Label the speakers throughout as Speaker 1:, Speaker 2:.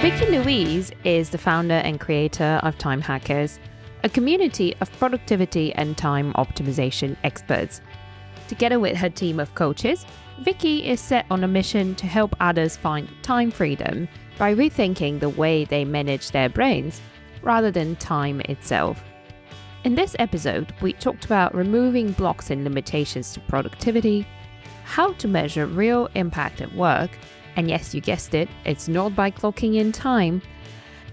Speaker 1: Vikki Louise is the founder and creator of Time Hackers, a community of productivity and time optimization experts. Together with her team of coaches, Vikki is set on a mission to help others find time freedom by rethinking the way they manage their brains rather than time itself. In this episode, we talked about removing blocks and limitations to productivity, how to measure real impact at work, and yes, you guessed it, it's not by clocking in time,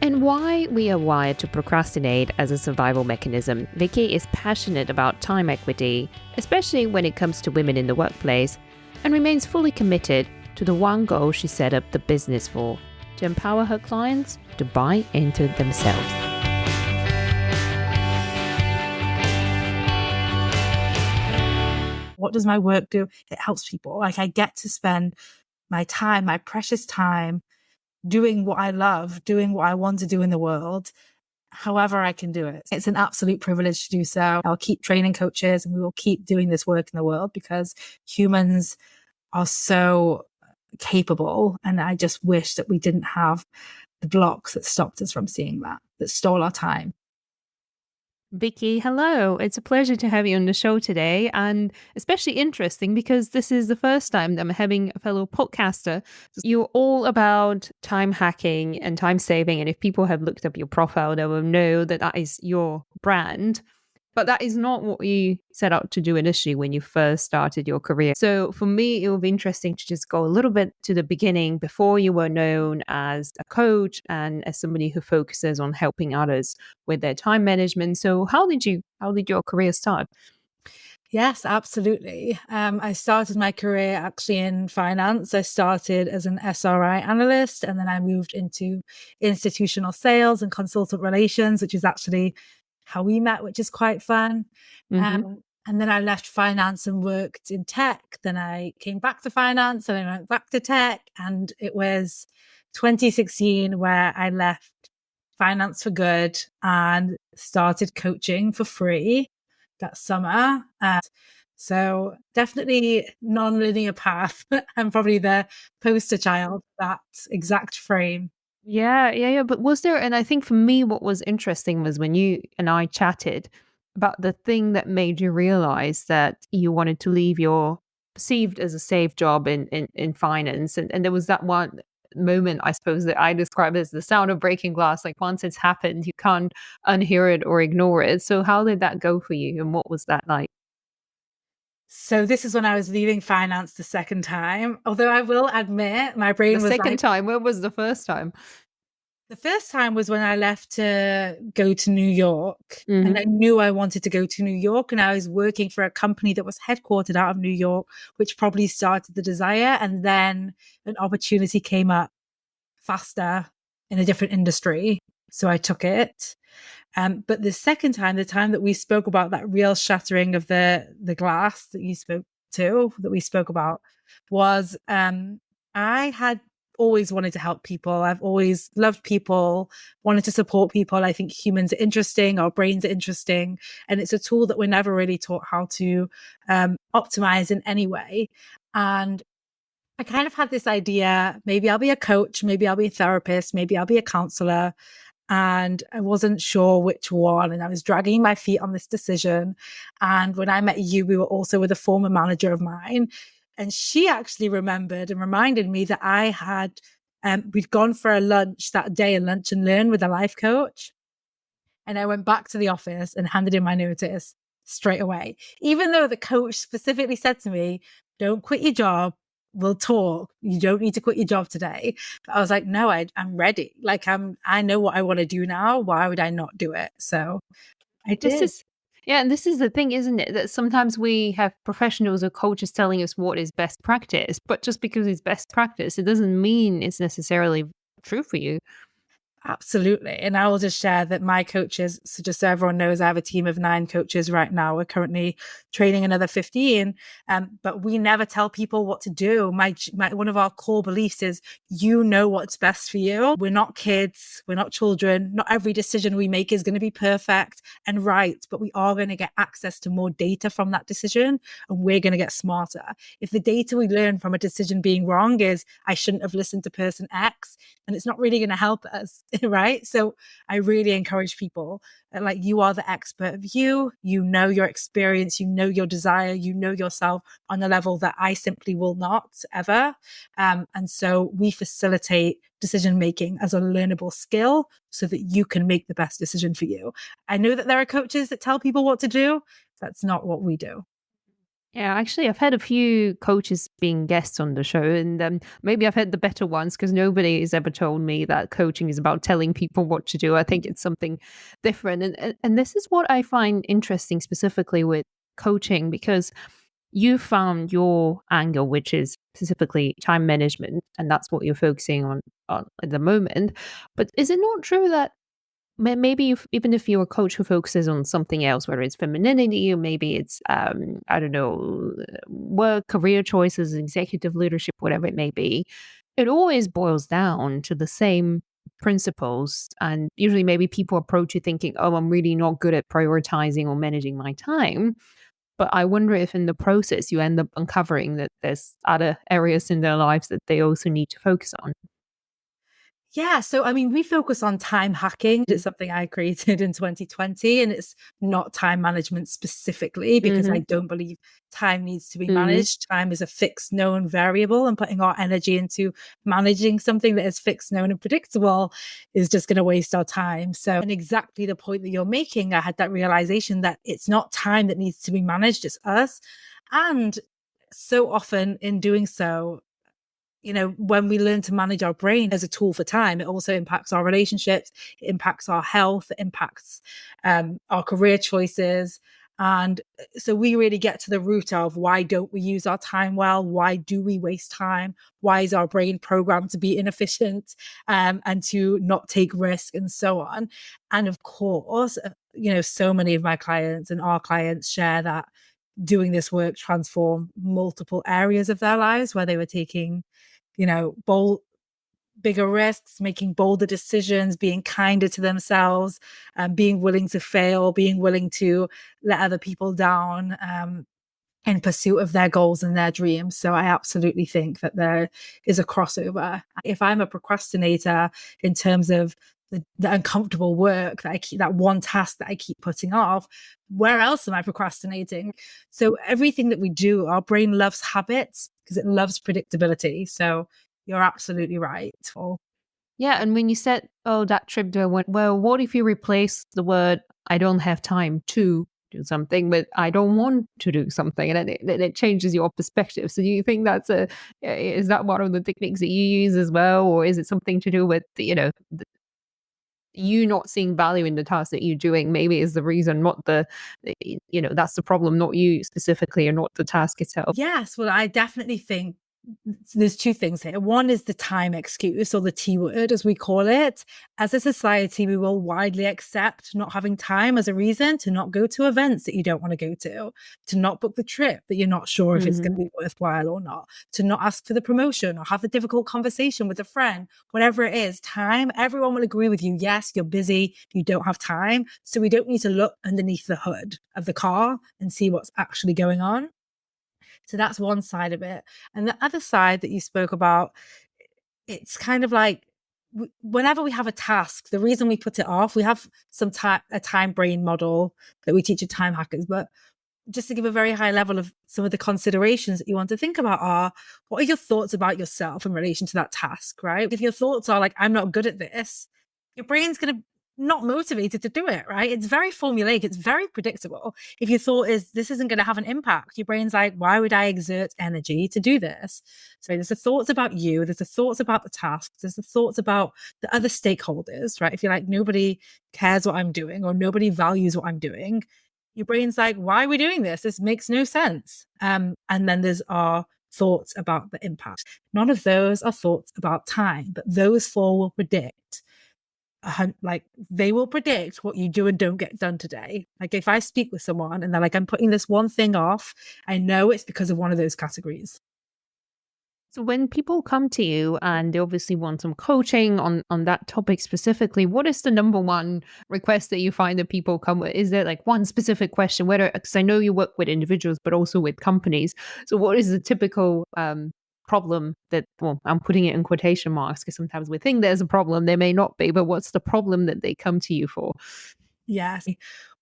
Speaker 1: and why we are wired to procrastinate as a survival mechanism. Vikki is passionate about time equity, especially when it comes to women in the workplace, and remains fully committed to the one goal she set up the business for, to empower her clients to buy into themselves.
Speaker 2: What does my work do? It helps people. Like, I get to spend my time, my precious time, doing what I love, doing what I want to do in the world, however I can do it. It's an absolute privilege to do so. I'll keep training coaches and we will keep doing this work in the world because humans are so capable. And I just wish that we didn't have the blocks that stopped us from seeing that stole our time.
Speaker 1: Vikki, hello. It's a pleasure to have you on the show today, and especially interesting because this is the first time that I'm having a fellow podcaster. You're all about time hacking and time saving, and if people have looked up your profile, they will know that that is your brand. But that is not what you set out to do initially when you first started your career. So for me, it will be interesting to just go a little bit to the beginning before you were known as a coach and as somebody who focuses on helping others with their time management. So how did your career start?
Speaker 2: Yes, absolutely. I started my career actually in finance. I started as an SRI analyst, and then I moved into institutional sales and consultant relations, which is actually how we met, which is quite fun. And then I left finance and worked in tech. Then I came back to finance and I went back to tech. And it was 2016 where I left finance for good and started coaching for free that summer. So definitely non-linear path. I'm probably the poster child, that exact frame.
Speaker 1: Yeah. But was there, and I think for me, what was interesting was when you and I chatted about the thing that made you realize that you wanted to leave your perceived as a safe job in finance. And there was that one moment, I suppose, that I describe as the sound of breaking glass. Like once it's happened, you can't unhear it or ignore it. So how did that go for you? And what was that like?
Speaker 2: So this is when I was leaving finance the second time. Although I will admit, my brain was
Speaker 1: the second time. Where was the first time?
Speaker 2: The first time was when I left to go to New York, and I knew I wanted to go to New York, and I was working for a company that was headquartered out of New York, which probably started the desire. And then an opportunity came up faster in a different industry. So I took it. But the second time, the time that we spoke about that real shattering of the glass that we spoke about was, I had always wanted to help people. I've always loved people, wanted to support people. I think humans are interesting, our brains are interesting, and it's a tool that we're never really taught how to optimize in any way. And I kind of had this idea, maybe I'll be a coach, maybe I'll be a therapist, maybe I'll be a counselor. And I wasn't sure which one. And I was dragging my feet on this decision. And when I met you, we were also with a former manager of mine. And she actually remembered and reminded me that I had, we'd gone for a lunch that day, a lunch and learn with a life coach. And I went back to the office and handed in my notice straight away, even though the coach specifically said to me, don't quit your job. We'll talk. You don't need to quit your job today. But I was like, no, I'm ready. Like I know what I want to do now. Why would I not do it? So I did.
Speaker 1: And this is the thing, isn't it? That sometimes we have professionals or coaches telling us what is best practice, but just because it's best practice, it doesn't mean it's necessarily true for you.
Speaker 2: Absolutely. And I will just share that my coaches, so just so everyone knows, I have a team of 9 coaches right now. We're currently training another 15. But we never tell people what to do. One of our core beliefs is you know what's best for you. We're not kids. We're not children. Not every decision we make is going to be perfect and right, but we are going to get access to more data from that decision, and we're going to get smarter. If the data we learn from a decision being wrong is I shouldn't have listened to person X, and it's not really going to help us, right? So I really encourage people that, like, you are the expert of you, you know your experience, you know your desire, you know yourself on a level that I simply will not ever. And so we facilitate decision making as a learnable skill so that you can make the best decision for you. I know that there are coaches that tell people what to do. That's not what we do.
Speaker 1: Yeah, actually, I've had a few coaches being guests on the show, and maybe I've had the better ones because nobody has ever told me that coaching is about telling people what to do. I think it's something different, and this is what I find interesting specifically with coaching, because you found your angle, which is specifically time management, and that's what you're focusing on at the moment. But is it not true that maybe even if you're a coach who focuses on something else, whether it's femininity or maybe it's I don't know, work, career choices, executive leadership, whatever it may be, it always boils down to the same principles. And usually maybe people approach you thinking, oh, I'm really not good at prioritizing or managing my time. But I wonder if in the process you end up uncovering that there's other areas in their lives that they also need to focus on.
Speaker 2: Yeah. So, I mean, we focus on time hacking. It's something I created in 2020, and it's not time management specifically because I
Speaker 1: Mm-hmm.
Speaker 2: don't believe time needs to be
Speaker 1: Mm-hmm.
Speaker 2: managed. Time is a fixed, known variable, and putting our energy into managing something that is fixed, known, and predictable is just going to waste our time. So, and exactly the point that you're making, I had that realization that it's not time that needs to be managed, it's us. And so often in doing so, when we learn to manage our brain as a tool for time, it also impacts our relationships, it impacts our health, it impacts our career choices. And so we really get to the root of why don't we use our time well? Why do we waste time? Why is our brain programmed to be inefficient and to not take risk and so on? And of course, so many of my clients and our clients share that doing this work transformed multiple areas of their lives where they were taking bold, bigger risks, making bolder decisions, being kinder to themselves, being willing to fail, being willing to let other people down in pursuit of their goals and their dreams. So I absolutely think that there is a crossover. If I'm a procrastinator in terms of the uncomfortable work that I keep, that one task that I keep putting off, where else am I procrastinating? So everything that we do, our brain loves habits because it loves predictability. So you're absolutely right.
Speaker 1: Yeah, and when you said, "Oh, that trip there went well," what if you replace the word "I don't have time to" do something with "I don't want to do something," and then it changes your perspective. So, do you think is that one of the techniques that you use as well, or is it something to do with you not seeing value in the task that you're doing? Maybe is the reason, not that's the problem, not you specifically, or not the task itself.
Speaker 2: Yes, well, I definitely think there's two things here. One is the time excuse, or the T word, as we call it. As a society, we will widely accept not having time as a reason to not go to events that you don't want to go to not book the trip that you're not sure if it's going to be worthwhile or not, to not ask for the promotion or have a difficult conversation with a friend, whatever it is. Time, everyone will agree with you. Yes, you're busy, you don't have time. So we don't need to look underneath the hood of the car and see what's actually going on. So that's one side of it. And the other side that you spoke about, it's kind of like whenever we have a task, the reason we put it off, we have a time brain model that we teach at Time Hackers. But just to give a very high level of some of the considerations that you want to think about are, what are your thoughts about yourself in relation to that task, right? If your thoughts are like, I'm not good at this, your brain's going to not motivated to do it, right? It's very formulaic. It's very predictable. If your thought is, this isn't going to have an impact, your brain's like, why would I exert energy to do this? So there's the thoughts about you. There's the thoughts about the tasks. There's the thoughts about the other stakeholders, right? If you're like, nobody cares what I'm doing or nobody values what I'm doing, your brain's like, why are we doing this? This makes no sense. And then there's our thoughts about the impact. None of those are thoughts about time, but those four will predict like they will predict what you do and don't get done today. Like if I speak with someone and they're like, I'm putting this one thing off, I know it's because of one of those categories.
Speaker 1: So when people come to you and they obviously want some coaching on that topic specifically, what is the number one request that you find that people come with? Is there like one specific question? Whether, because I know you work with individuals, but also with companies. So what is the typical problem that, well, I'm putting it in quotation marks because sometimes we think there's a problem, there may not be, but what's the problem that they come to you for?
Speaker 2: Yes.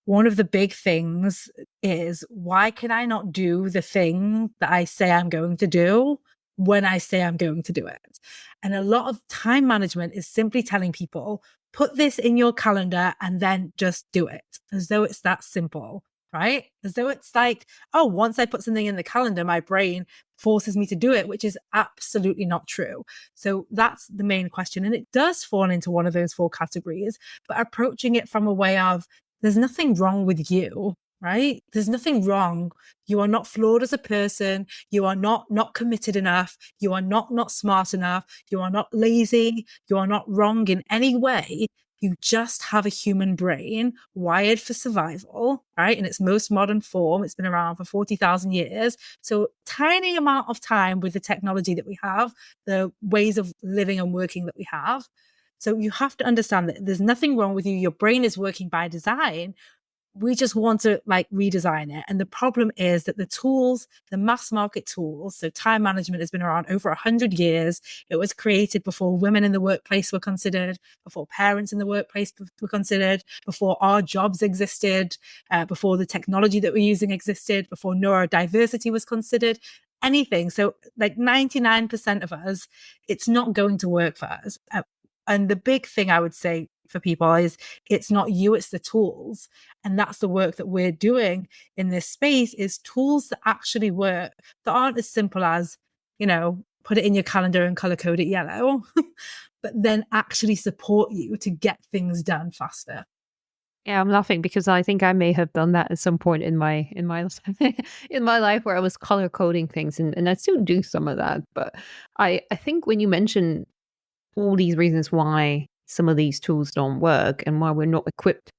Speaker 2: One of the big things is, why can I not do the thing that I say I'm going to do when I say I'm going to do it? And a lot of time management is simply telling people, put this in your calendar and then just do it, as though it's that simple, right? As though it's like, oh, once I put something in the calendar, my brain forces me to do it, which is absolutely not true. So that's the main question. And it does fall into one of those four categories, but approaching it from a way of, there's nothing wrong with you, right? There's nothing wrong. You are not flawed as a person. You are not committed enough. You are not smart enough. You are not lazy. You are not wrong in any way. You just have a human brain wired for survival, right? In its most modern form. It's been around for 40,000 years. So tiny amount of time with the technology that we have, the ways of living and working that we have. So you have to understand that there's nothing wrong with you. Your brain is working by design. We just want to like redesign it. And the problem is that the tools, the mass market tools, so time management has been around over 100 years. It was created before women in the workplace were considered, before parents in the workplace were considered, before our jobs existed, before the technology that we're using existed, before neurodiversity was considered, anything. So like 99% of us, it's not going to work for us. And the big thing I would say for people is, it's not you, it's the tools. And that's the work that we're doing in this space, is tools that actually work, that aren't as simple as, put it in your calendar and color code it yellow, but then actually support you to get things done faster.
Speaker 1: Yeah, I'm laughing because I think I may have done that at some point in my in my life where I was color coding things, and I still do some of that. But I think when you mention all these reasons why some of these tools don't work and why we're not equipped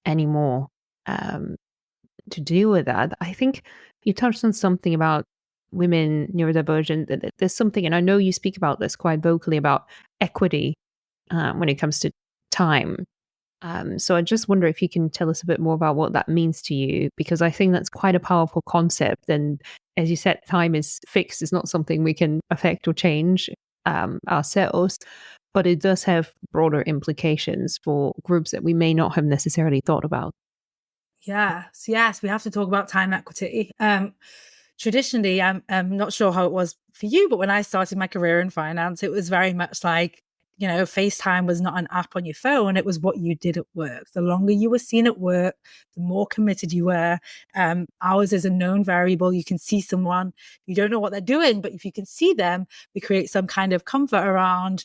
Speaker 1: anymore to deal with that, I think you touched on something about women neurodivergent. That there's something, and I know you speak about this quite vocally, about equity when it comes to time. So I just wonder if you can tell us a bit more about what that means to you, because I think that's quite a powerful concept. And as you said, time is fixed. It's not something we can affect or change ourselves, but it does have broader implications for groups that we may not have necessarily thought about.
Speaker 2: Yes, we have to talk about time equity. Traditionally, I'm not sure how it was for you, but when I started my career in finance, it was very much like, FaceTime was not an app on your phone. It was what you did at work. The longer you were seen at work, the more committed you were. Hours is a known variable. You can see someone, you don't know what they're doing, but if you can see them, we create some kind of comfort around.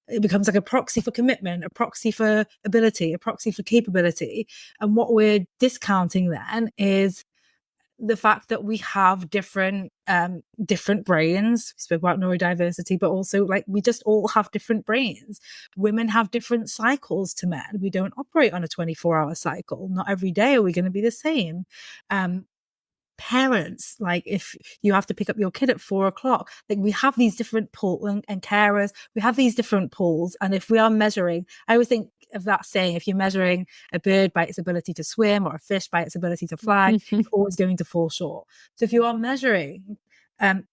Speaker 2: It becomes like a proxy for commitment, a proxy for ability, a proxy for capability. And what we're discounting then is the fact that we have different brains. We spoke about neurodiversity, but also like we just all have different brains. Women have different cycles to men. We don't operate on a 24-hour cycle. Not every day are we going to be the same. Parents, like if you have to pick up your kid at 4:00, like we have these different pools, and carers, we have these different pools. And if we are measuring, I always think of that saying, if you're measuring a bird by its ability to swim or a fish by its ability to fly, it's always going to fall short. So if you are measuring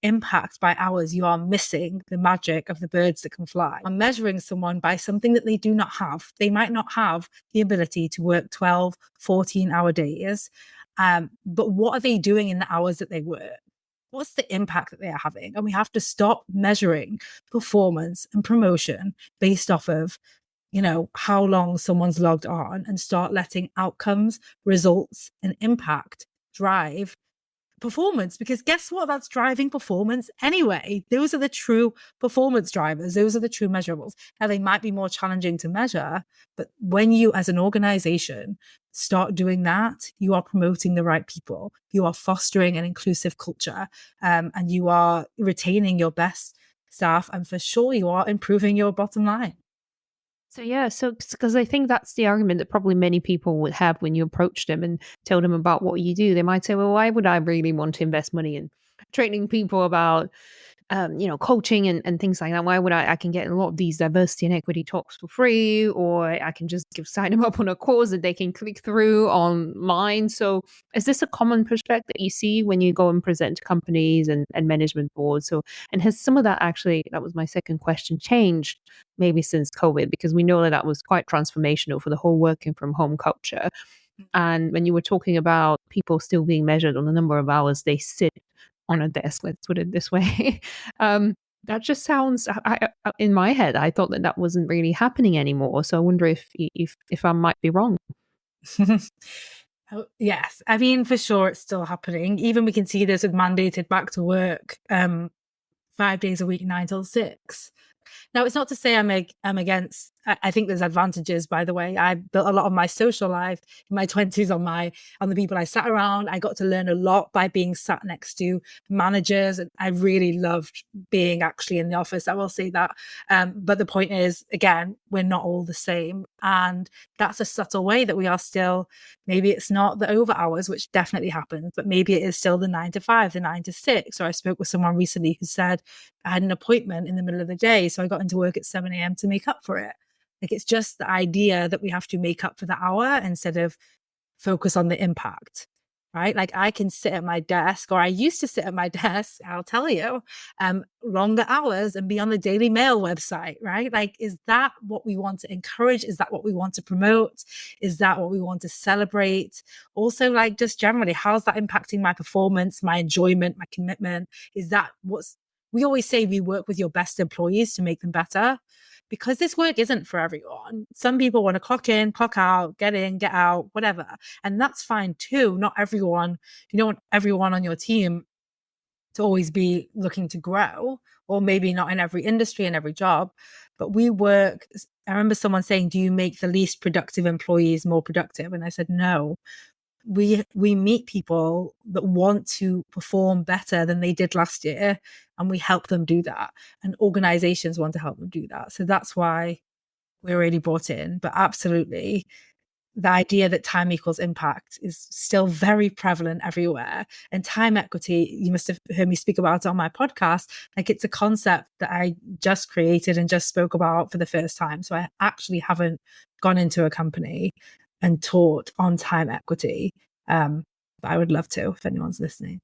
Speaker 2: impact by hours, you are missing the magic of the birds that can fly. I'm measuring someone by something that they do not have. They might not have the ability to work 12, 14-hour days. But what are they doing in the hours that they work? What's the impact that they are having? And we have to stop measuring performance and promotion based off of, how long someone's logged on, and start letting outcomes, results, and impact drive performance. Because guess what? That's driving performance anyway. Those are the true performance drivers. Those are the true measurables. Now, they might be more challenging to measure, but when you as an organization start doing that, you are promoting the right people. You are fostering an inclusive culture, and you are retaining your best staff. And for sure, you are improving your bottom line.
Speaker 1: So because I think that's the argument that probably many people would have when you approach them and tell them about what you do. They might say, well, why would I really want to invest money in training people about coaching and things like that? Why would I can get a lot of these diversity and equity talks for free, or I can just sign them up on a course that they can click through online. So is this a common pushback that you see when you go and present to companies and management boards? So, and has some of that actually, that was my second question, changed maybe since COVID? Because we know that that was quite transformational for the whole working from home culture. And when you were talking about people still being measured on the number of hours they sit on a desk, let's put it this way, that just sounds. In my head, I thought that that wasn't really happening anymore. So I wonder if I might be wrong.
Speaker 2: Oh, yes, I mean, for sure, it's still happening. Even we can see this with mandated back to work, 5 days a week, 9 till 6. Now, it's not to say I'm against. I think there's advantages. By the way, I built a lot of my social life in my 20s on the people I sat around. I got to learn a lot by being sat next to managers, and I really loved being actually in the office. I will say that. But the point is, again, we're not all the same, and that's a subtle way that we are still. Maybe it's not the over hours, which definitely happens, but maybe it is still the 9 to 5, the 9 to 6. Or I spoke with someone recently who said, I had an appointment in the middle of the day, so I got into work at 7 a.m. to make up for it. Like, it's just the idea that we have to make up for the hour instead of focus on the impact, right? Like, I can sit at my desk, or I used to sit at my desk, I'll tell you, longer hours and be on the Daily Mail website, right? Like, is that what we want to encourage? Is that what we want to promote? Is that what we want to celebrate? Also, like, just generally, how's that impacting my performance, my enjoyment, my commitment? Is that we always say we work with your best employees to make them better, because this work isn't for everyone. Some people want to clock in, clock out, get in, get out, whatever. And that's fine too. Not everyone, you don't want everyone on your team to always be looking to grow, or maybe not in every industry and every job. But we work. I remember someone saying, do you make the least productive employees more productive? And I said, no. We meet people that want to perform better than they did last year, and we help them do that. And organizations want to help them do that. So that's why we're really brought in. But absolutely, the idea that time equals impact is still very prevalent everywhere. And time equity, you must have heard me speak about it on my podcast. Like, it's a concept that I just created and just spoke about for the first time. So I actually haven't gone into a company and taught on time equity. But I would love to, if anyone's listening.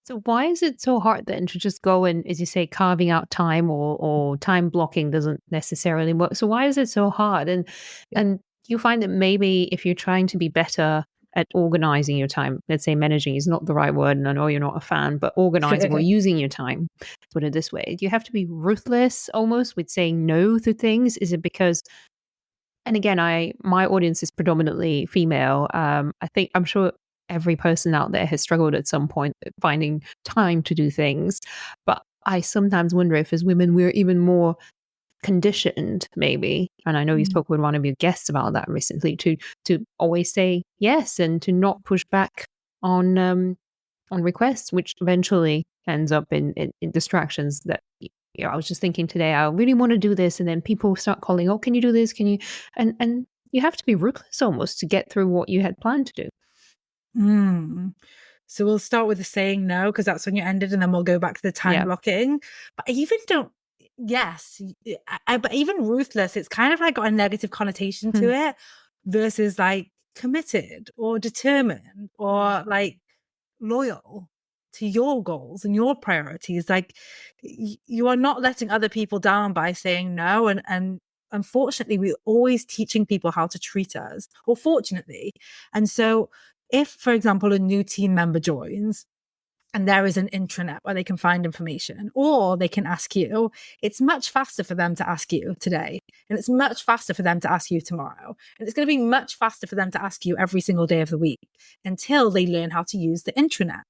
Speaker 1: So why is it so hard then to just go and, as you say, carving out time or time blocking doesn't necessarily work? So why is it so hard? And you find that maybe if you're trying to be better at organizing your time, let's say managing is not the right word, and I know you're not a fan, but organizing or using your time, put it this way, do you have to be ruthless almost with saying no to things? Is it because, and again, my audience is predominantly female. I'm sure every person out there has struggled at some point with finding time to do things. But I sometimes wonder if as women, we're even more conditioned maybe. And I know you spoke with one of your guests about that recently, to always say yes and to not push back on requests, which eventually ends up in distractions that, I was just thinking today, I really want to do this. And then people start calling, oh, can you do this? Can you? And you have to be ruthless almost to get through what you had planned to do.
Speaker 2: So we'll start with the saying no, because that's when you ended, and then we'll go back to the time blocking. But I even don't, yes, but even ruthless, it's kind of like got a negative connotation to it versus like committed or determined or like loyal to your goals and your priorities. Like, you are not letting other people down by saying no. And unfortunately, we're always teaching people how to treat us, or fortunately. And so if, for example, a new team member joins and there is an intranet where they can find information, or they can ask you, it's much faster for them to ask you today. And it's much faster for them to ask you tomorrow. And it's going to be much faster for them to ask you every single day of the week until they learn how to use the intranet.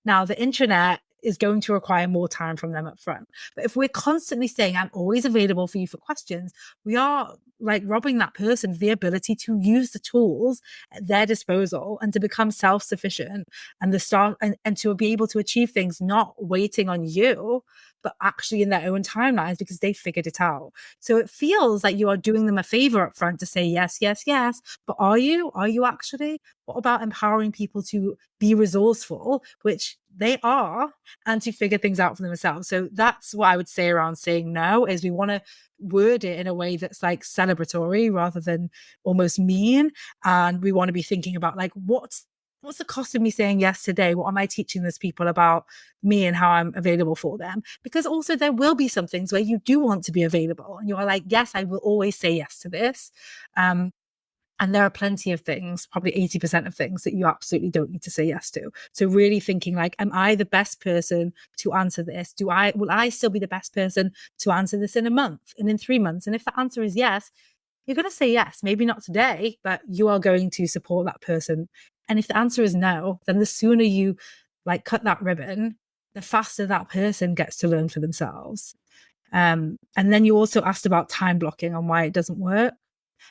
Speaker 2: Now, the intranet is going to require more time from them up front. But if we're constantly saying, I'm always available for you for questions, we are like robbing that person of the ability to use the tools at their disposal and to become self-sufficient and and to be able to achieve things, not waiting on you, but actually in their own timelines because they figured it out. So it feels like you are doing them a favor up front to say yes, yes, yes. But are you? Are you actually? What about empowering people to be resourceful, which they are, and to figure things out for themselves? So that's what I would say around saying no, is we want to word it in a way that's like celebratory rather than almost mean. And we want to be thinking about like, what's the cost of me saying yes today? What am I teaching these people about me and how I'm available for them? Because also there will be some things where you do want to be available and you're like, yes, I will always say yes to this. And there are plenty of things, probably 80% of things that you absolutely don't need to say yes to. So really thinking like, am I the best person to answer this? Will I still be the best person to answer this in a month and in 3 months? And if the answer is yes, you're going to say yes, maybe not today, but you are going to support that person. And if the answer is no, then the sooner you like cut that ribbon, the faster that person gets to learn for themselves. And then you also asked about time blocking and why it doesn't work.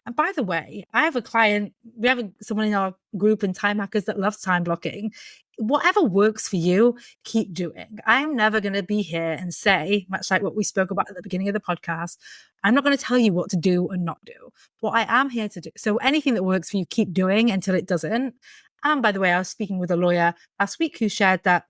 Speaker 2: And by the way, I have a client, we have someone in our group in Time Hackers that loves time blocking. Whatever works for you, keep doing. I'm never going to be here and say, much like what we spoke about at the beginning of the podcast, I'm not going to tell you what to do and not do. What I am here to do. So anything that works for you, keep doing until it doesn't. And by the way, I was speaking with a lawyer last week who shared that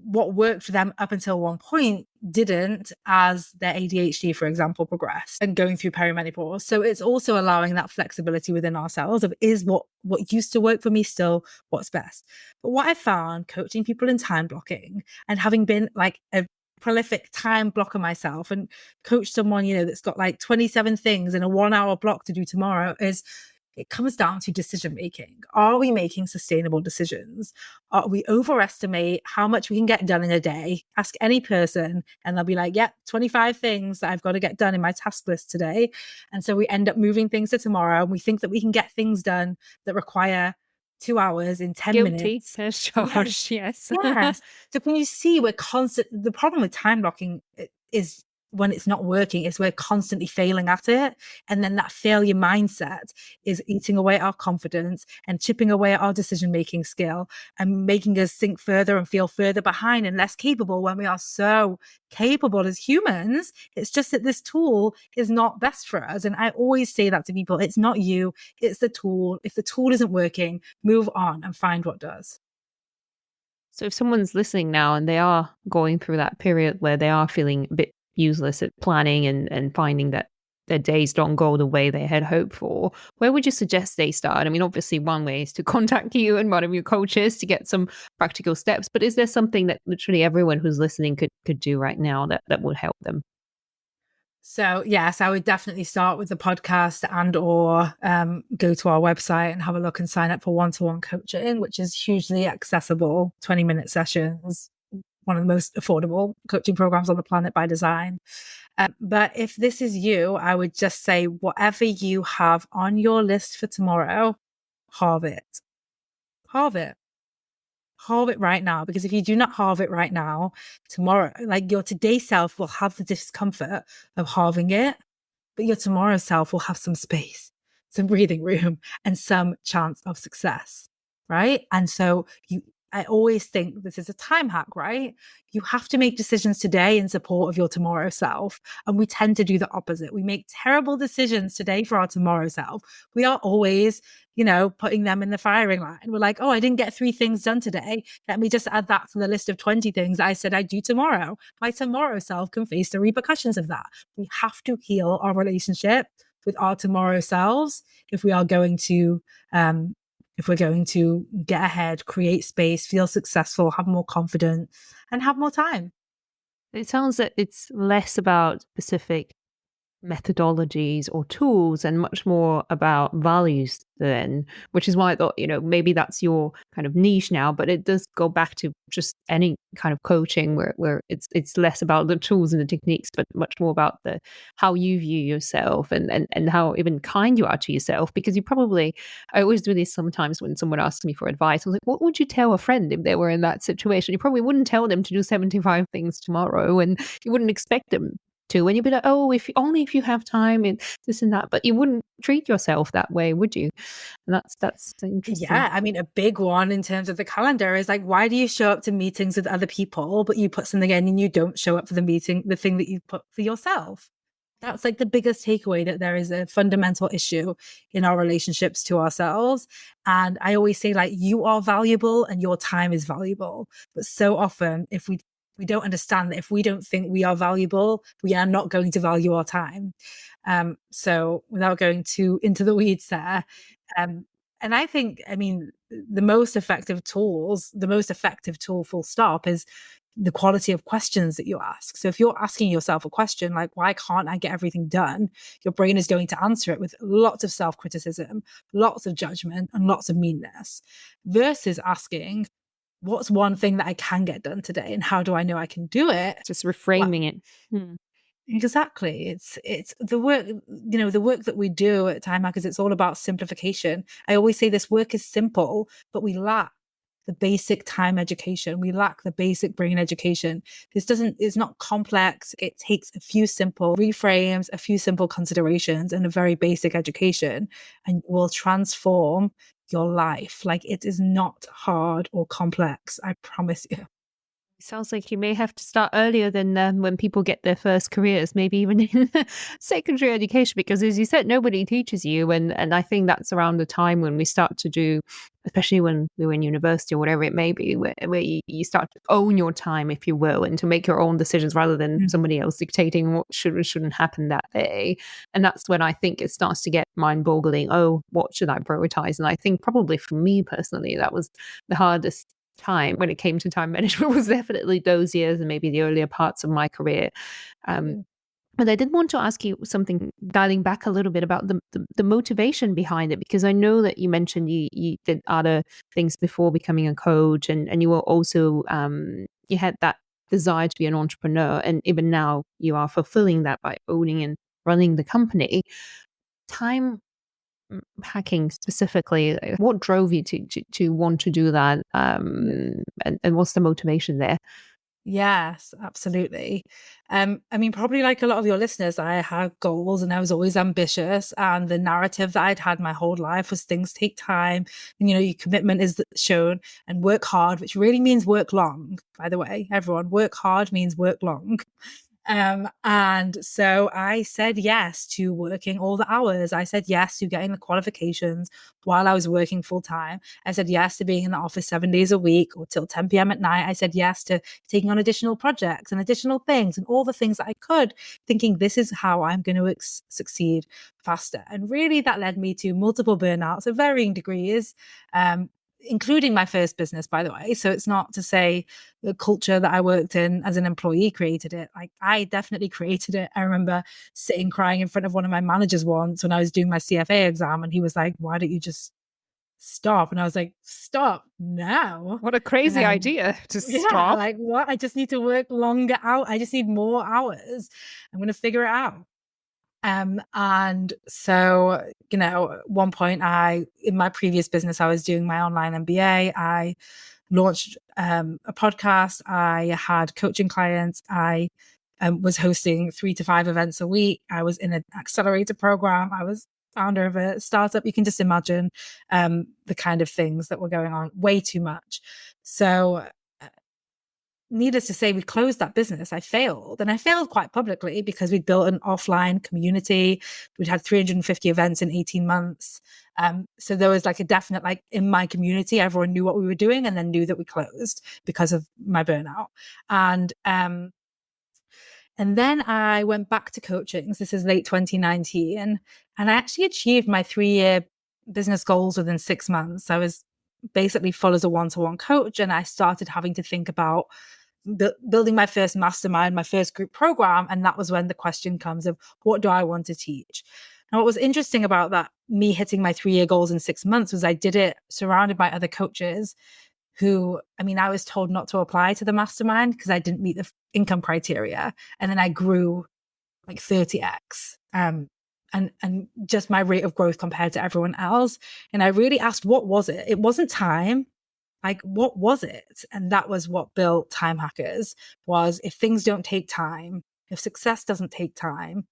Speaker 2: what worked for them up until one point didn't as their ADHD, for example, progressed and going through perimenopause. So it's also allowing that flexibility within ourselves of is what used to work for me still what's best. But what I found coaching people in time blocking and having been like a prolific time blocker myself and coach someone, that's got like 27 things in a 1 hour block to do tomorrow is it comes down to decision making. Are we making sustainable decisions? We overestimate how much we can get done in a day? Ask any person and they'll be like, yeah, 25 things that I've got to get done in my task list today. And so we end up moving things to tomorrow. And we think that we can get things done that require 2 hours in 10 minutes.
Speaker 1: Guilty as charged, yes.
Speaker 2: Yes. So can you see the problem with time blocking is when it's not working is we're constantly failing at it. And then that failure mindset is eating away at our confidence and chipping away at our decision-making skill and making us think further and feel further behind and less capable when we are so capable as humans. It's just that this tool is not best for us. And I always say that to people. It's not you, it's the tool. If the tool isn't working, move on and find what does.
Speaker 1: So if someone's listening now and they are going through that period where they are feeling a bit useless at planning and finding that their days don't go the way they had hoped for, where would you suggest they start? I mean, obviously one way is to contact you and one of your coaches to get some practical steps, but is there something that literally everyone who's listening could do right now that would help them?
Speaker 2: So yes, I would definitely start with the podcast and or go to our website and have a look and sign up for one-to-one coaching, which is hugely accessible, 20-minute sessions, one of the most affordable coaching programs on the planet by design. But if this is you, I would just say whatever you have on your list for tomorrow, halve it. Halve it. Halve it right now, because if you do not halve it right now, tomorrow, like your today self will have the discomfort of halving it, but your tomorrow self will have some space, some breathing room, and some chance of success, right? And so I always think this is a time hack, right? You have to make decisions today in support of your tomorrow self. And we tend to do the opposite. We make terrible decisions today for our tomorrow self. We are always, putting them in the firing line. We're like, oh, I didn't get 3 things done today. Let me just add that to the list of 20 things I said I'd do tomorrow. My tomorrow self can face the repercussions of that. We have to heal our relationship with our tomorrow selves if we are going to get ahead, create space, feel successful, have more confidence, and have more time.
Speaker 1: It sounds that it's less about specific methodologies or tools and much more about values then, which is why I thought, maybe that's your kind of niche now, but it does go back to just any kind of coaching where it's less about the tools and the techniques, but much more about the how you view yourself and how even kind you are to yourself. Because I always do this sometimes when someone asks me for advice. I was like, what would you tell a friend if they were in that situation? You probably wouldn't tell them to do 75 things tomorrow, and you wouldn't expect them to, when you'd be like, oh, if you have time and this and that, but you wouldn't treat yourself that way, would you? And that's interesting.
Speaker 2: Yeah, I mean, a big one in terms of the calendar is like, why do you show up to meetings with other people, but you put something in and you don't show up for the meeting, the thing that you put for yourself? That's like the biggest takeaway, that there is a fundamental issue in our relationships to ourselves. And I always say, like, you are valuable and your time is valuable. But so often, if we don't understand that if we don't think we are valuable, we are not going to value our time. So without going too into the weeds there, and I think, I mean, the most effective tool, full stop, is the quality of questions that you ask. So if you're asking yourself a question like, why can't I get everything done? Your brain is going to answer it with lots of self-criticism, lots of judgment, and lots of meanness, versus asking, what's one thing that I can get done today? And how do I know I can do it?
Speaker 1: Just reframing it.
Speaker 2: Exactly. It's the work, the work that we do at Time Hackers, it's all about simplification. I always say this work is simple, but we lack the basic time education. We lack the basic brain education. It's not complex. It takes a few simple reframes, a few simple considerations, and a very basic education, and will transform your life. Like, it is not hard or complex. I promise you.
Speaker 1: Sounds like you may have to start earlier than when people get their first careers, maybe even in secondary education, because as you said, nobody teaches you. And I think that's around the time when we start to do, especially when we were in university or whatever it may be, where you start to own your time, if you will, and to make your own decisions rather than somebody else dictating what should or shouldn't happen that day. And that's when I think it starts to get mind-boggling. Oh, what should I prioritize? And I think probably for me personally, that was the hardest time when it came to time management, was definitely those years and maybe the earlier parts of my career. But I did want to ask you something, dialing back a little bit about the motivation behind it, because I know that you mentioned you did other things before becoming a coach, and you were also you had that desire to be an entrepreneur, and even now you are fulfilling that by owning and running the company. Time hacking specifically, what drove you to want to do that, and what's the motivation there?
Speaker 2: Yes, absolutely. I mean, probably like a lot of your listeners, I had goals and I was always ambitious. And the narrative that I'd had my whole life was things take time. And, your commitment is shown, and work hard, which really means work long, by the way. Everyone, work hard means work long. And so I said yes to working all the hours. I said yes to getting the qualifications while I was working full time. I said yes to being in the office 7 days a week or till 10 p.m. at night. I said yes to taking on additional projects and additional things and all the things that I could, thinking this is how I'm going to succeed faster. And really that led me to multiple burnouts of varying degrees, including my first business, by the way. So it's not to say the culture that I worked in as an employee created it. Like, I definitely created it. I remember sitting crying in front of one of my managers once when I was doing my CFA exam, and he was like, why don't you just stop? And I was like, stop now.
Speaker 1: What a crazy idea to
Speaker 2: Yeah,
Speaker 1: stop.
Speaker 2: like, what? I just need to work longer out. I just need more hours. I'm going to figure it out. And so, at one point in my previous business, I was doing my online MBA. I launched a podcast. I had coaching clients. I was hosting 3 to 5 events a week. I was in an accelerator program. I was founder of a startup. You can just imagine the kind of things that were going on, way too much. So needless to say, we closed that business. I failed, and I failed quite publicly because we'd built an offline community. We'd had 350 events in 18 months. So there was like a definite, like, in my community, everyone knew what we were doing, and then knew that we closed because of my burnout. And then I went back to coaching. So this is late 2019, and I actually achieved my 3-year business goals within 6 months. I was basically full as a one-to-one coach, and I started having to think about building my first mastermind, my first group program. And that was when the question comes of, what do I want to teach? And what was interesting about that, me hitting my 3-year goals in 6 months, was I did it surrounded by other coaches who, I mean, I was told not to apply to the mastermind because I didn't meet the income criteria. And then I grew like 30x. And just my rate of growth compared to everyone else. And I really asked, what was it? It wasn't time. Like, what was it? And that was what built Time Hackers, was if things don't take time, If success doesn't take time,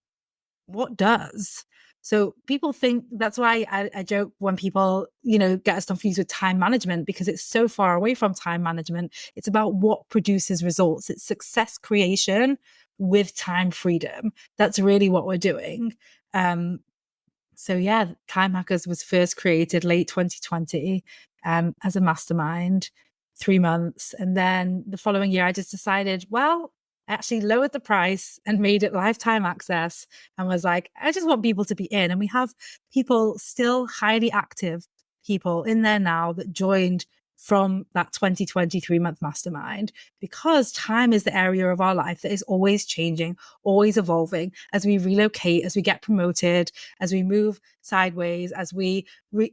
Speaker 2: what does? So people think, that's why I joke when people, get us confused with time management, because it's so far away from time management. It's about what produces results. It's success creation with time freedom. That's really what we're doing. So yeah, Time Hackers was first created late 2020 as a mastermind, 3 months. And then the following year, I just decided, well, I actually lowered the price and made it lifetime access and was like, I just want people to be in. And we have people, still highly active people in there now, that joined from that 2020 3-month mastermind, because time is the area of our life that is always changing, always evolving, as we relocate, as we get promoted, as we move sideways, as we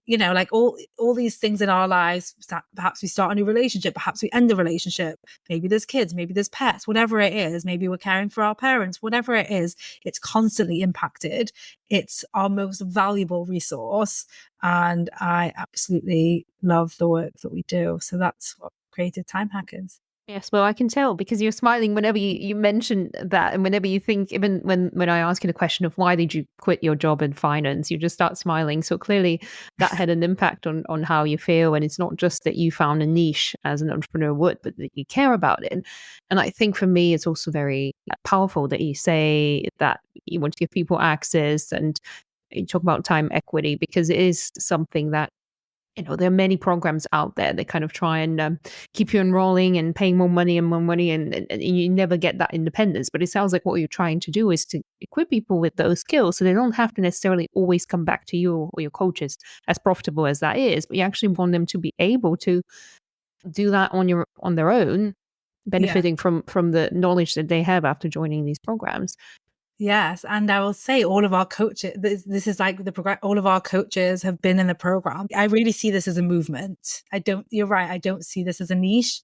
Speaker 2: like all these things in our lives. Perhaps we start a new relationship, perhaps we end a relationship, maybe there's kids, maybe there's pets, whatever it is, maybe we're caring for our parents, whatever it is, it's constantly impacted. It's our most valuable resource, and I absolutely love the work that we do. So that's what created Time Hackers.
Speaker 1: Yes, well, I can tell because you're smiling whenever you mention that, and whenever you think, even when I ask you the question of why did you quit your job in finance, you just start smiling. So clearly that had an impact on how you feel. And it's not just that you found a niche as an entrepreneur would, but that you care about it. And I think for me, it's also very powerful that you say that you want to give people access, and you talk about time equity, because it is something that, there are many programs out there that kind of try and keep you enrolling and paying more money and more money, and you never get that independence. But it sounds like what you're trying to do is to equip people with those skills, so they don't have to necessarily always come back to you or your coaches, as profitable as that is. But you actually want them to be able to do that on their own, benefiting from the knowledge that they have after joining these programs.
Speaker 2: Yes. And I will say all of our coaches, this is like all of our coaches have been in the program. I really see this as a movement. You're right. I don't see this as a niche.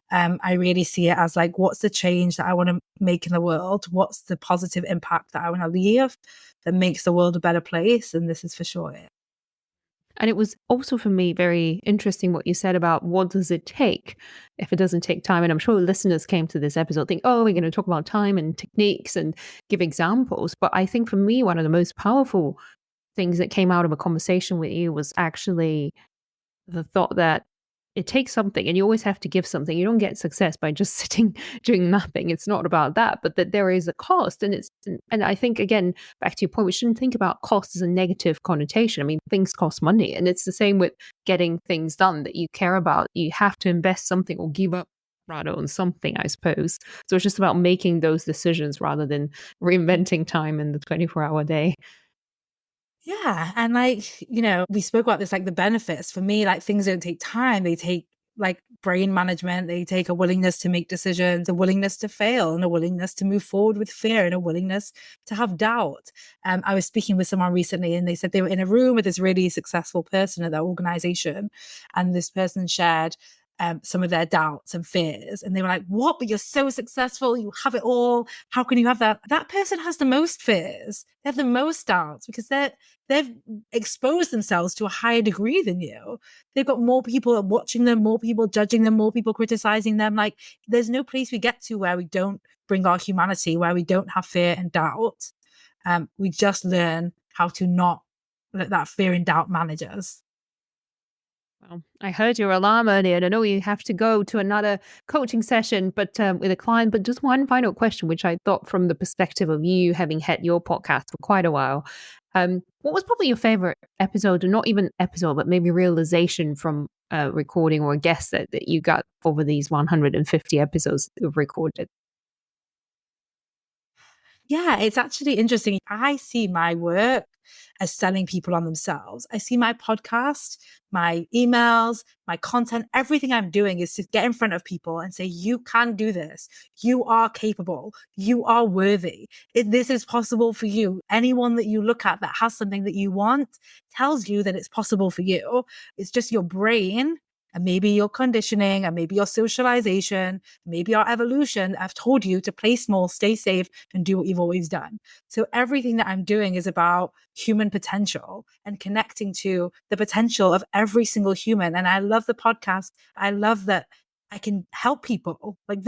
Speaker 2: I really see it as like, what's the change that I want to make in the world? What's the positive impact that I want to leave that makes the world a better place? And this is for sure it.
Speaker 1: And it was also for me very interesting what you said about what does it take if it doesn't take time. And I'm sure listeners came to this episode think, oh, we're going to talk about time and techniques and give examples. But I think for me, one of the most powerful things that came out of a conversation with you was actually the thought that it takes something, and you always have to give something. You don't get success by just sitting doing nothing. It's not about that, but that there is a cost. And I think, again, back to your point, we shouldn't think about cost as a negative connotation. I mean, things cost money, and it's the same with getting things done that you care about. You have to invest something or give up rather on something, I suppose. So it's just about making those decisions rather than reinventing time in the 24-hour day.
Speaker 2: Yeah. And like, we spoke about this, like the benefits for me, like things don't take time. They take like brain management. They take a willingness to make decisions, a willingness to fail, and a willingness to move forward with fear, and a willingness to have doubt. I was speaking with someone recently, and they said they were in a room with this really successful person at their organization. And this person shared some of their doubts and fears. And they were like, what? But you're so successful. You have it all. How can you have that? That person has the most fears. They have the most doubts because they've exposed themselves to a higher degree than you. They've got more people watching them, more people judging them, more people criticizing them. Like, there's no place we get to where we don't bring our humanity, where we don't have fear and doubt. We just learn how to not let that fear and doubt manage us.
Speaker 1: Well, I heard your alarm earlier, and I know you have to go to another coaching session, but with a client. But just one final question, which I thought from the perspective of you having had your podcast for quite a while. What was probably your favorite episode, or not even episode, but maybe realization from recording, or a guest that you got over these 150 episodes that you've recorded?
Speaker 2: Yeah, it's actually interesting. I see my work as selling people on themselves. I see my podcast, my emails, my content, everything I'm doing is to get in front of people and say, you can do this. You are capable. You are worthy. This is possible for you. Anyone that you look at that has something that you want tells you that it's possible for you. It's just your brain, and maybe your conditioning, and maybe your socialization, maybe our evolution have told you to play small, stay safe, and do what you've always done. So everything that I'm doing is about human potential and connecting to the potential of every single human. And I love the podcast. I love that I can help people. Like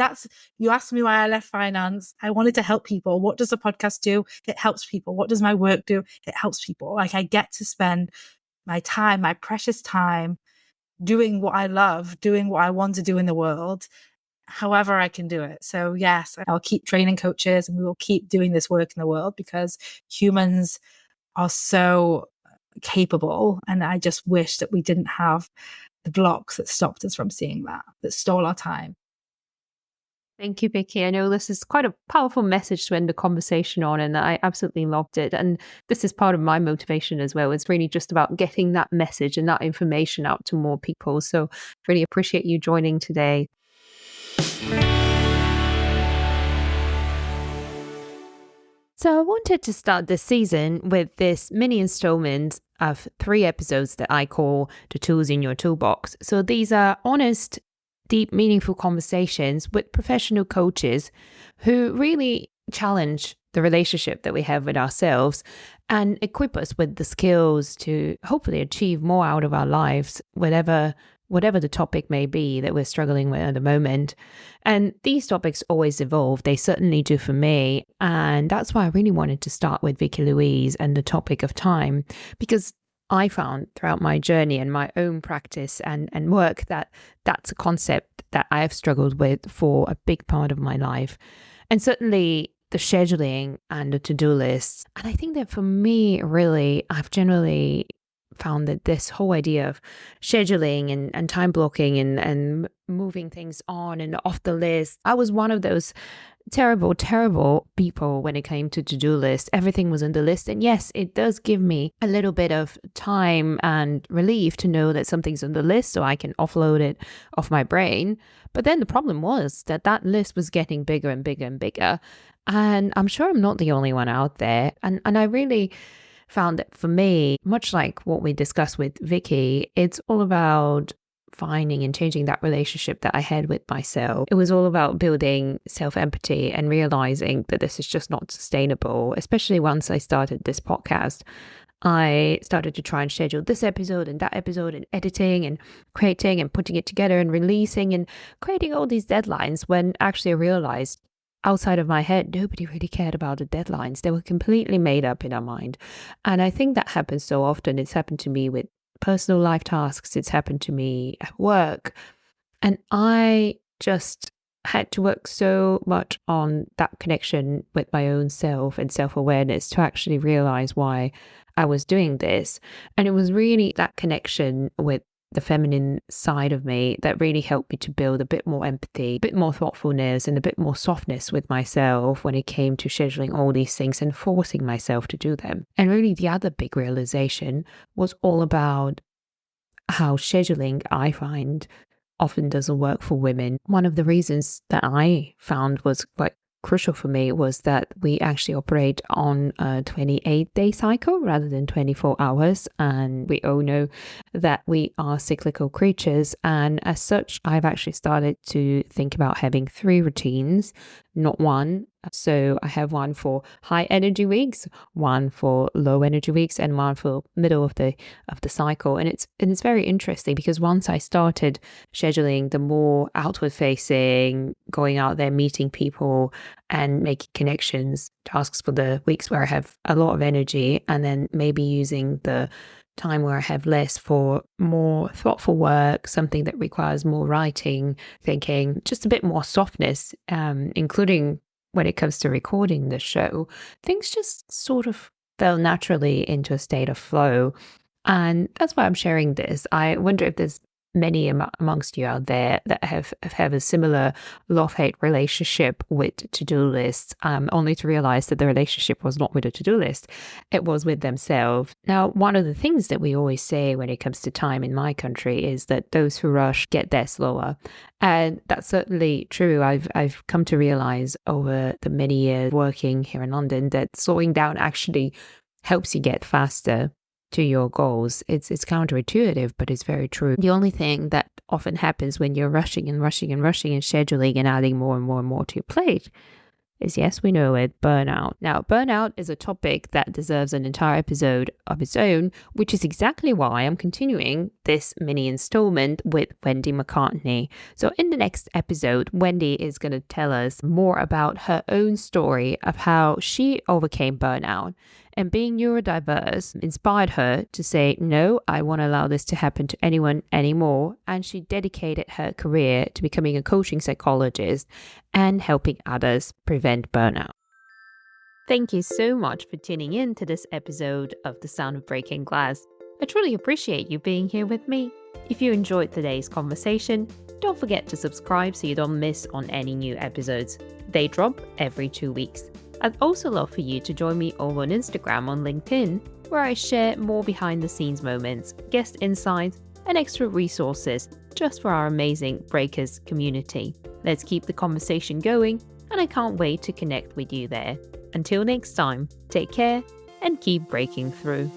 Speaker 2: you asked me why I left finance. I wanted to help people. What does a podcast do? It helps people. What does my work do? It helps people. Like I get to spend my time, my precious time doing what I love, doing what I want to do in the world, however I can do it. So yes, I'll keep training coaches and we will keep doing this work in the world because humans are so capable. And I just wish that we didn't have the blocks that stopped us from seeing that stole our time.
Speaker 1: Thank you, Vikki. I know this is quite a powerful message to end the conversation on, and I absolutely loved it. And this is part of my motivation as well. It's really just about getting that message and that information out to more people. So really appreciate you joining today. So I wanted to start this season with this mini installment of 3 episodes that I call the tools in your toolbox. So these are honest, deep, meaningful conversations with professional coaches who really challenge the relationship that we have with ourselves and equip us with the skills to hopefully achieve more out of our lives, whatever the topic may be that we're struggling with at the moment. And these topics always evolve. They certainly do for me. And that's why I really wanted to start with Vikki Louise and the topic of time, because I found throughout my journey and my own practice and work that that's a concept that I have struggled with for a big part of my life. And certainly the scheduling and the to-do lists. And I think that for me, really, I've generally found that this whole idea of scheduling and time blocking and moving things on and off the list, I was one of those terrible people when it came to to-do lists. Everything was on the list. And yes, it does give me a little bit of time and relief to know that something's on the list so I can offload it off my brain. But then the problem was that list was getting bigger and bigger and bigger. And I'm sure I'm not the only one out there. And I really found that for me, much like what we discussed with Vikki, it's all about finding and changing that relationship that I had with myself. It was all about building self-empathy and realizing that this is just not sustainable, especially once I started this podcast. I started to try and schedule this episode and that episode and editing and creating and putting it together and releasing and creating all these deadlines when actually I realized outside of my head, nobody really cared about the deadlines. They were completely made up in our mind. And I think that happens so often. It's happened to me with personal life tasks. It's happened to me at work. And I just had to work so much on that connection with my own self and self-awareness to actually realize why I was doing this. And it was really that connection with the feminine side of me that really helped me to build a bit more empathy, a bit more thoughtfulness, and a bit more softness with myself when it came to scheduling all these things and forcing myself to do them. And really the other big realization was all about how scheduling, I find, often doesn't work for women. One of the reasons that I found was quite crucial for me was that we actually operate on a 28-day cycle rather than 24 hours. And we all know that we are cyclical creatures. And as such, I've actually started to think about having 3 routines, not one. So I have one for high energy weeks, one for low energy weeks, and one for middle of the cycle. And it's very interesting because once I started scheduling the more outward facing, going out there, meeting people and making connections, tasks for the weeks where I have a lot of energy, and then maybe using the time where I have less for more thoughtful work, something that requires more writing, thinking, just a bit more softness, including when it comes to recording the show, things just sort of fell naturally into a state of flow. And that's why I'm sharing this. I wonder if there's many amongst you out there that have a similar love-hate relationship with to-do lists, only to realize that the relationship was not with a to-do list, it was with themselves. Now, one of the things that we always say when it comes to time in my country is that those who rush get there slower. And that's certainly true. I've come to realize over the many years working here in London that slowing down actually helps you get faster to your goals. It's counterintuitive, but it's very true. The only thing that often happens when you're rushing and scheduling and adding more and more and more to your plate is, yes, we know it, burnout. Now, burnout is a topic that deserves an entire episode of its own, which is exactly why I'm continuing this mini installment with Wendy McCartney. So in the next episode, Wendy is going to tell us more about her own story of how she overcame burnout. And being neurodiverse inspired her to say, no, I won't allow this to happen to anyone anymore. And she dedicated her career to becoming a coaching psychologist and helping others prevent burnout. Thank you so much for tuning in to this episode of The Sound of Breaking Glass. I truly appreciate you being here with me. If you enjoyed today's conversation, don't forget to subscribe so you don't miss on any new episodes. They drop every 2 weeks. I'd also love for you to join me over on Instagram or LinkedIn, where I share more behind-the-scenes moments, guest insights, and extra resources just for our amazing Breakers community. Let's keep the conversation going, and I can't wait to connect with you there. Until next time, take care and keep breaking through.